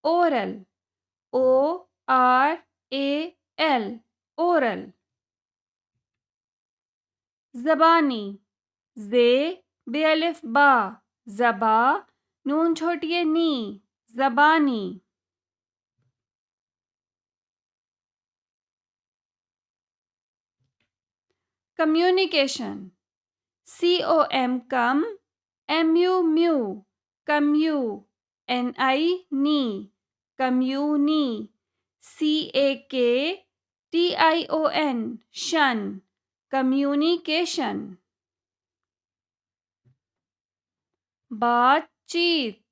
oral, ORAL, oral. زبانی, زے بے الف با, زبا, نون چھوٹی نی, زبانی. کمیونیکیشن, COM کم, MU میو, کمیو, NI نی, کمیونی, CAKTION شن, کمیونیکیشن. بات چیت,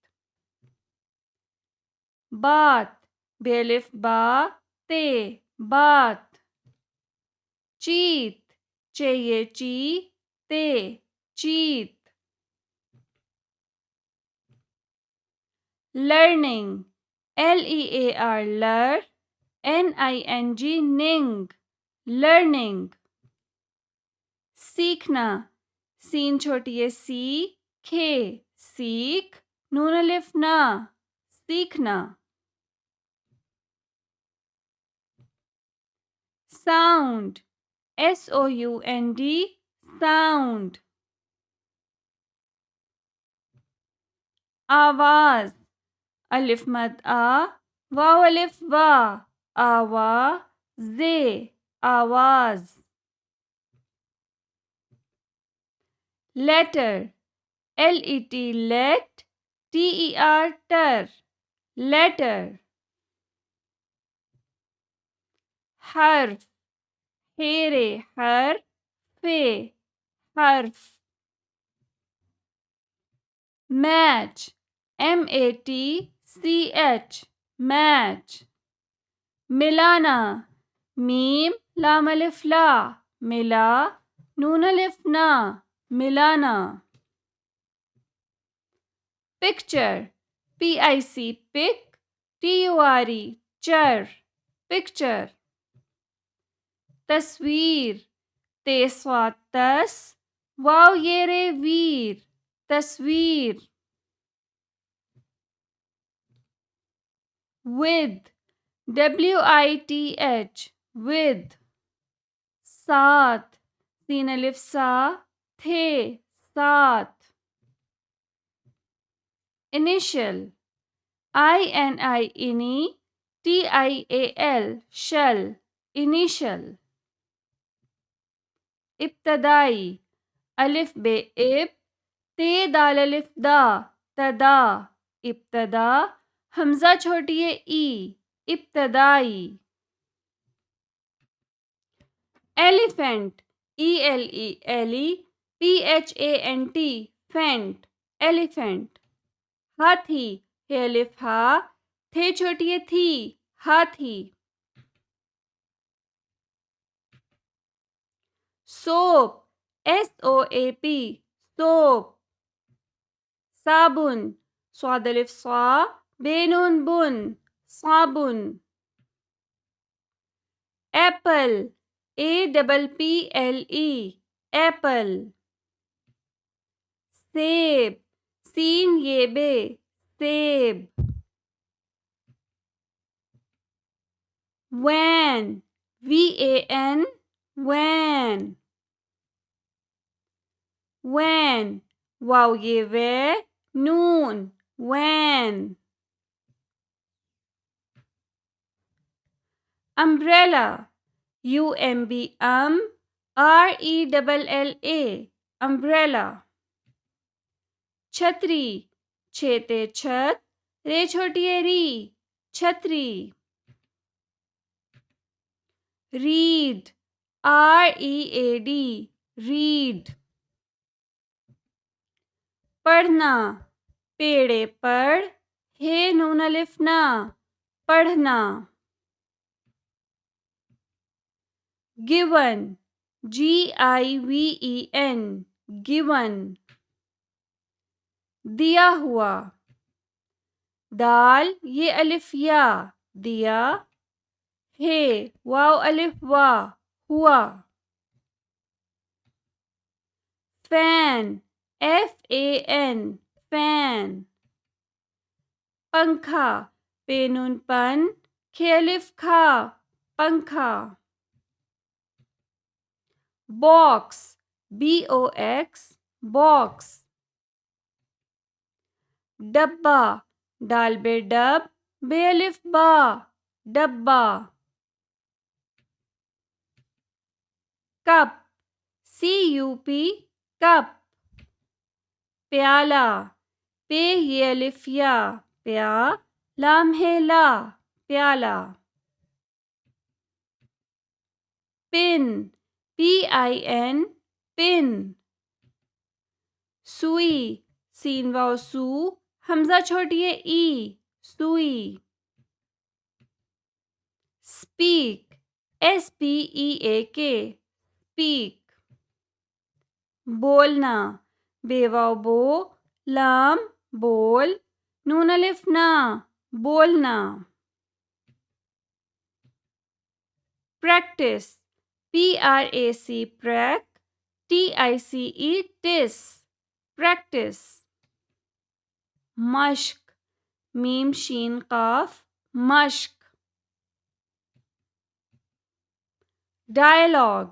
بات بے الف با تے, بات. چیت, چے چی تے, چیت. لرننگ, LEAR لر, NING ننگ, لرننگ. سیکھنا, سین چھوٹی سی, کھے, سیکھ, نون الف نا, سیکھنا. Sound, SOUND, sound. آواز, الف مد آ, واو الف وا, آوا, زے, آواز. لیٹر, LET لیٹ, TER ٹر, لیٹر. حرف, ہیرے ہر, فے, حرف. Match, MATCH, match. ملانا, میم لام الف لا, ملا, نون الف نا, ملانا. پکچر, PIC پک, TURE چر, پکچر. تصویر, تے سواد تس, واو یرے ویر, تصویر. with, WITH, with. ساتھ, سین الف سا, تھے, ساتھ. انیشل, INI انی, TIAL شل, انیشل. ابتدائی, الف بے اب, تے دال الف دا, تدا, ابتدا, حمزہ چھوٹی ای, ابتدائی. ایلیفینٹ, ELEPHANT, فینٹ, ایلیفینٹ. ہاتھی, ہے الف ہا, تھے چھوٹی تھی, ہاتھی. Soap, SOAP, soap. صابن, صاد الف صا, بے نون بن, صابن. Apple, APPLE, apple. سیب, سین یہ بے, سیب. Van, VAN, van. وین, واو یہ وے, نون, van. Umbrella, UMB RELLA, umbrella. چھتری, چھتے چھت, رے چھوٹی ری, چھتری. Read, READ, read. پڑھنا, پیڑے پڑھ, ہے نون الف نا, پڑھنا. Given, GIVEN, given. دیا ہوا, دال یہ الف یا, دیا, ہے واو الف وا, ہوا. Fan, FAN, fan. پنکھا, پے نون پن کھے الف کھا پنکھا. Box BOX box. ڈبہ ڈال بے ڈب بے الف با ڈبہ. Cup CUP cup. پیالہ پے یہ الف یا پیا لام ہے لا پیالہ. پن PIN پن. سوئی سین واؤ سو حمزہ چھوٹی ای سوئی. Speak SPEAK speak. بولنا بے واؤ بو لام بول نون الف نا بولنا. پریکٹس PRAC پریک TICE ٹس پریکٹس. مشق میم شین قاف مشق. ڈائلاگ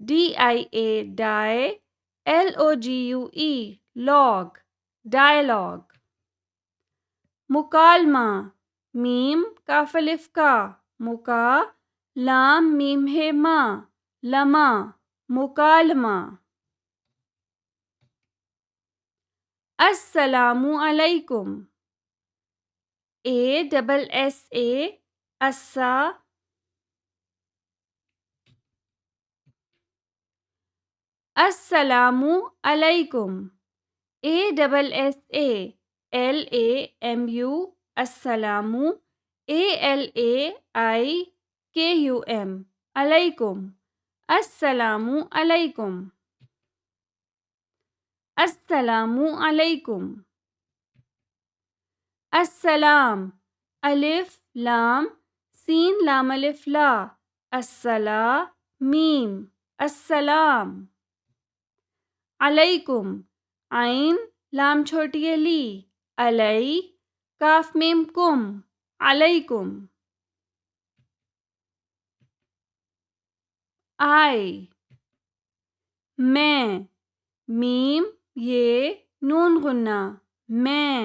DIA ڈائے LOGUE لاگ ڈائلاگ. مکالمہ میم کاف الف کا مکا لام میم ہے ما لما مکالمہ. السلام علیکم ASSA اسا. السلام علیکم ASSA LAMU السلام ALAIKUM علیکم. السلام علیکم. السلام علیکم. السلام الف لام سین لام الف لا السلا میم السلام. علیکم عین لام چھوٹی لی علی کاف میم کم علیکم. آئی میں میم یہ نون غنہ میں.